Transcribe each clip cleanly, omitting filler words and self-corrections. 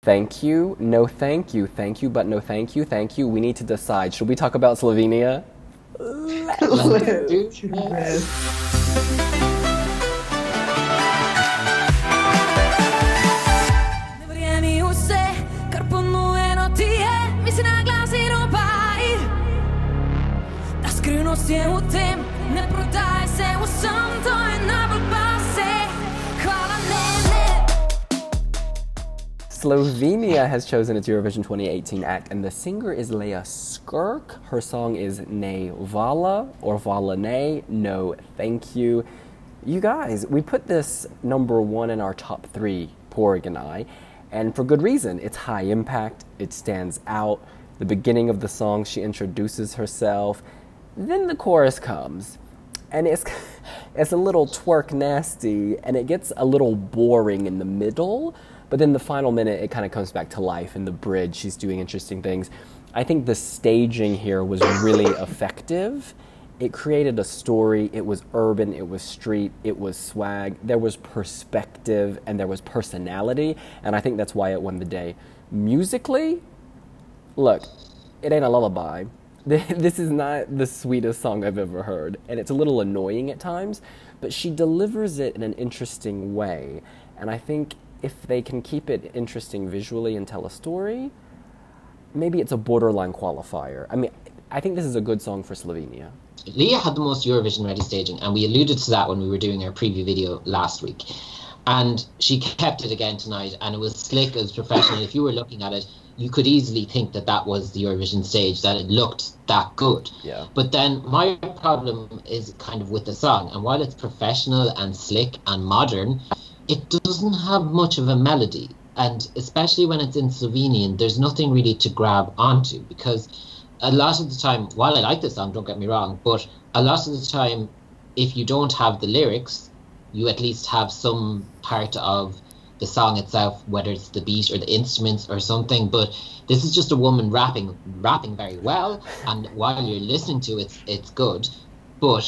thank you, no thank you, but no thank you. We need to decide. Should we talk about Slovenia? Let's do this. Slovenia has chosen its Eurovision 2018 act, and the singer is Lea Sirk. Her song is Ne Hvala, or Hvala ne, no thank you. You guys, we put this #1 in our top 3, Porg and I, and for good reason. It's high impact, it stands out. The beginning of the song, she introduces herself, then the chorus comes, and it's a little twerk nasty, and it gets a little boring in the middle, but then the final minute, it kind of comes back to life. In the bridge, she's doing interesting things. I think the staging here was really effective. It created a story. It was urban, it was street, it was swag. There was perspective, and there was personality, and I think that's why it won the day. Musically, look, it ain't a lullaby. This is not the sweetest song I've ever heard, and it's a little annoying at times, but she delivers it in an interesting way, and I think if they can keep it interesting visually and tell a story, maybe it's a borderline qualifier. I mean, I think this is a good song for Slovenia. Lea had the most Eurovision-ready staging, and we alluded to that when we were doing our preview video last week. And she kept it again tonight, and it was slick, it was professional. If you were looking at it, you could easily think that that was the Eurovision stage, that it looked that good. Yeah. But then my problem is kind of with the song, and while it's professional and slick and modern, it doesn't have much of a melody. And especially when it's in Slovenian, there's nothing really to grab onto, because a lot of the time, while I like the song, don't get me wrong, but a lot of the time, if you don't have the lyrics, you at least have some part of the song itself, whether it's the beat or the instruments or something. But this is just a woman rapping very well, and while you're listening to it, it's good. But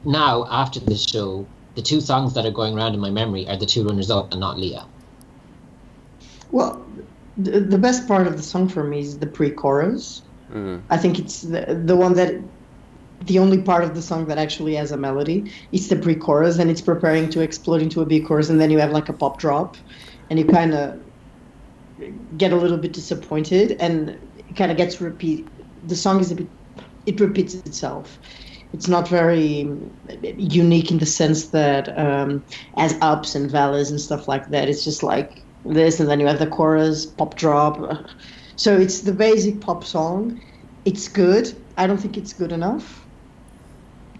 now, after this show, the 2 songs that are going around in my memory are the 2 runners-up and not Lea. Well, the best part of the song for me is the pre-chorus. I think it's the one that, the only part of the song that actually has a melody. It's the pre-chorus, and it's preparing to explode into a big chorus, and then you have like a pop drop, and you kind of get a little bit disappointed, and it kind of gets repeat. The song is it repeats itself. It's not very unique in the sense that as ups and valleys and stuff like that. It's just like this, and then you have the chorus, pop drop. So it's the basic pop song. It's good. I don't think it's good enough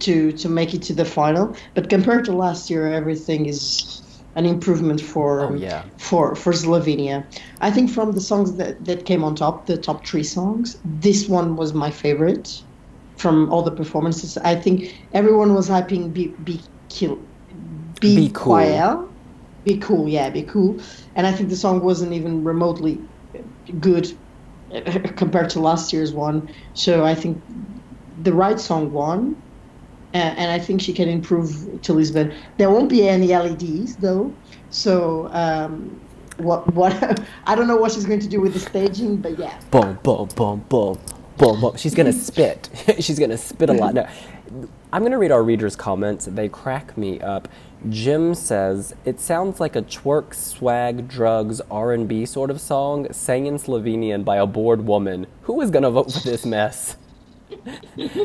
to make it to the final. But compared to last year, everything is an improvement for Slovenia. I think from the songs that came on top, the top 3 songs, this one was my favorite from all the performances. I think everyone was hyping Be Cool. Be Cool. And I think the song wasn't even remotely good compared to last year's one. So I think the right song won, and I think she can improve to Lisbon. There won't be any LEDs though, so what I don't know what she's going to do with the staging, but yeah. Boom, boom, boom, boom, boom, boom. She's gonna spit. She's gonna spit a lot. No, I'm gonna read our readers' comments. They crack me up. Jim says, it sounds like a twerk, swag, drugs, R&B sort of song sang in Slovenian by a bored woman. Who is gonna vote for this mess?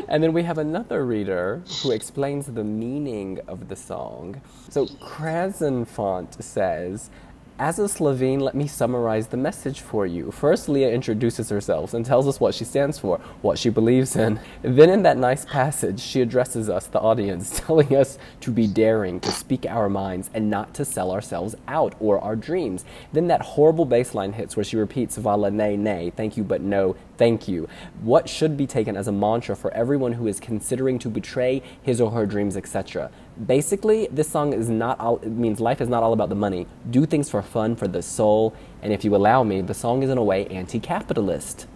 And then we have another reader who explains the meaning of the song. So Krasenfont says, as a Slovene, let me summarize the message for you. First, Lea introduces herself and tells us what she stands for, what she believes in. Then in that nice passage, she addresses us, the audience, telling us to be daring, to speak our minds, and not to sell ourselves out or our dreams. Then that horrible bass line hits where she repeats, Hvala ne, ne, thank you, but no, thank you. What should be taken as a mantra for everyone who is considering to betray his or her dreams, etc. Basically, this song is not all, it means life is not all about the money. Do things for fun, for the soul, and if you allow me, the song is in a way anti-capitalist.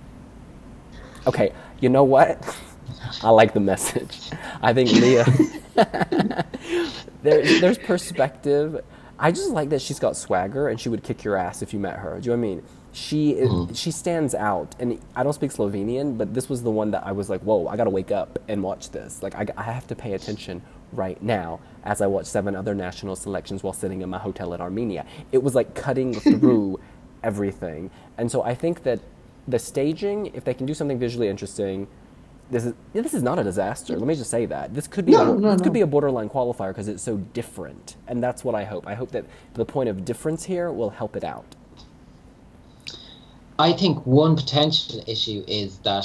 Okay, you know what? I like the message. I think Lea, there's perspective. I just like that she's got swagger and she would kick your ass if you met her. Do you know what I mean? She stands out, and I don't speak Slovenian, but this was the one that I was like, whoa, I gotta wake up and watch this. Like, I have to pay attention right now as I watch 7 other national selections while sitting in my hotel in Armenia. It was like cutting through everything. And so I think that the staging, if they can do something visually interesting, this is not a disaster. Let me just say that. This could be could be a borderline qualifier because it's so different. And that's what I hope. I hope that the point of difference here will help it out. I think one potential issue is that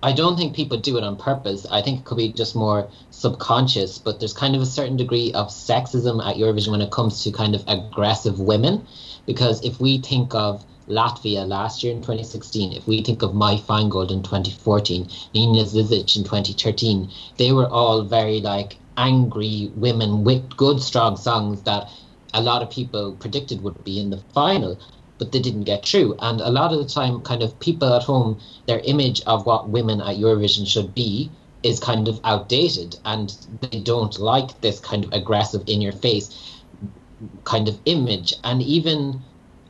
I don't think people do it on purpose. I think it could be just more subconscious, but there's kind of a certain degree of sexism at Eurovision when it comes to kind of aggressive women. Because if we think of Latvia last year in 2016, if we think of My Feingold in 2014, Nina Zizic in 2013, they were all very like angry women with good, strong songs that a lot of people predicted would be in the final, but they didn't get through. And a lot of the time, kind of people at home, their image of what women at Eurovision should be is kind of outdated, and they don't like this kind of aggressive, in-your-face kind of image. And even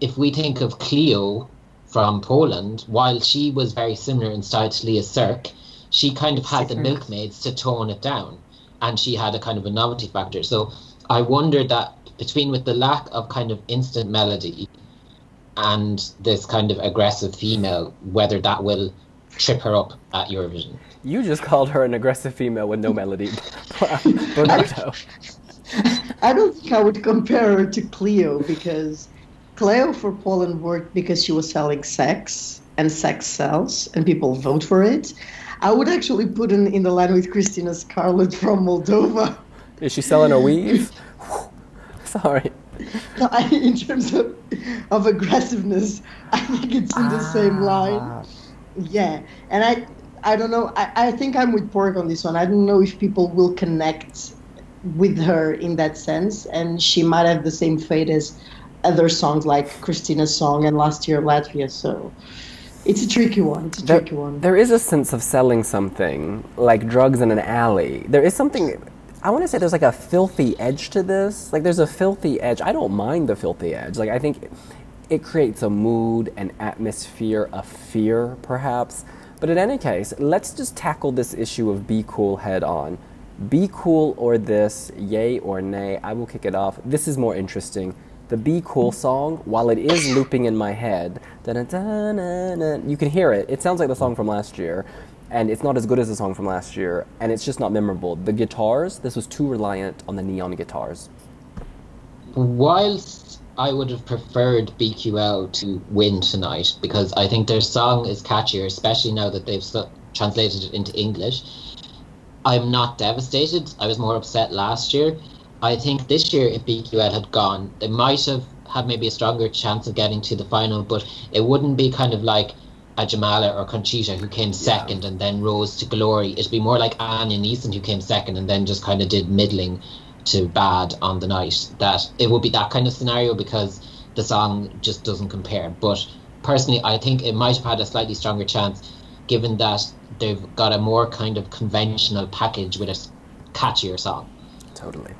if we think of Cleo from Poland, while she was very similar in style to Lea Sirk, she kind of had the milkmaids to tone it down, and she had a kind of a novelty factor. So I wonder that between with the lack of kind of instant melody and this kind of aggressive female, whether that will trip her up at Eurovision. You just called her an aggressive female with no melody. Bernardo. I don't think I would compare her to Cleo, because Cleo for Poland worked because she was selling sex, and sex sells, and people vote for it. I would actually put in the line with Christina Scarlett from Moldova. Is she selling a weave? Sorry. No, in terms of aggressiveness, I think it's in the same line. Yeah, and I don't know. I think I'm with Pork on this one. I don't know if people will connect with her in that sense, and she might have the same fate as other songs like Christina's song and last year Latvia. So it's a tricky one. There is a sense of selling something, like drugs in an alley. There is something. I want to say there's like a filthy edge to this. Like there's a filthy edge. I don't mind the filthy edge. Like I think it creates a mood, an atmosphere, a fear perhaps. But in any case, let's just tackle this issue of Be Cool head on. Be Cool or this, yay or nay, I will kick it off. This is more interesting. The Be Cool song, while it is looping in my head, you can hear it. It sounds like the song from last year. And it's not as good as the song from last year, and it's just not memorable. The guitars, this was too reliant on the neon guitars. Whilst I would have preferred BQL to win tonight, because I think their song is catchier, especially now that they've translated it into English, I'm not devastated. I was more upset last year. I think this year, if BQL had gone, they might have had maybe a stronger chance of getting to the final, but it wouldn't be kind of like a Jamala or Conchita who came second and then rose to glory. It'd be more like Anya Neeson who came second and then just kind of did middling to bad on the night. That it would be that kind of scenario because the song just doesn't compare. But personally, I think it might have had a slightly stronger chance given that they've got a more kind of conventional package with a catchier song. Totally.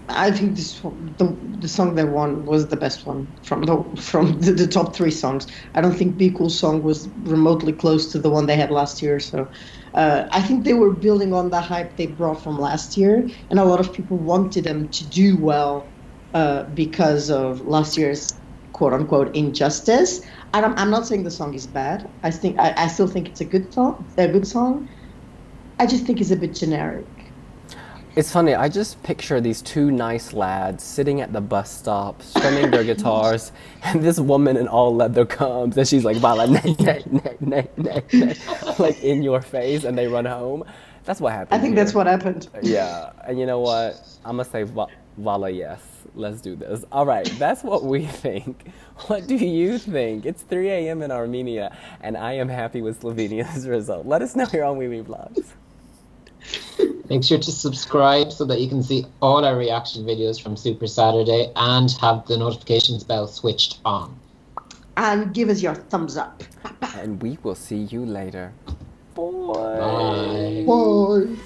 I think the song that won was the best one from the top 3 songs. I don't think Be Cool song was remotely close to the one they had last year. So I think they were building on the hype they brought from last year, and a lot of people wanted them to do well because of last year's quote unquote injustice. I'm not saying the song is bad. I still think it's a good song. I just think it's a bit generic. It's funny, I just picture these 2 nice lads sitting at the bus stop, strumming their guitars, and this woman in all leather comes, and she's like, Hvala, nay, nay, nay, nay, nay, nay, like in your face, and they run home. That's what happened. I think that's what happened. Yeah, and you know what? I'm going to say Hvala, yes. Let's do this. All right, that's what we think. What do you think? It's 3 a.m. in Armenia, and I am happy with Slovenia's result. Let us know here on wiwibloggs. Make sure to subscribe so that you can see all our reaction videos from Super Saturday and have the notifications bell switched on. And give us your thumbs up. And we will see you later. Bye. Bye.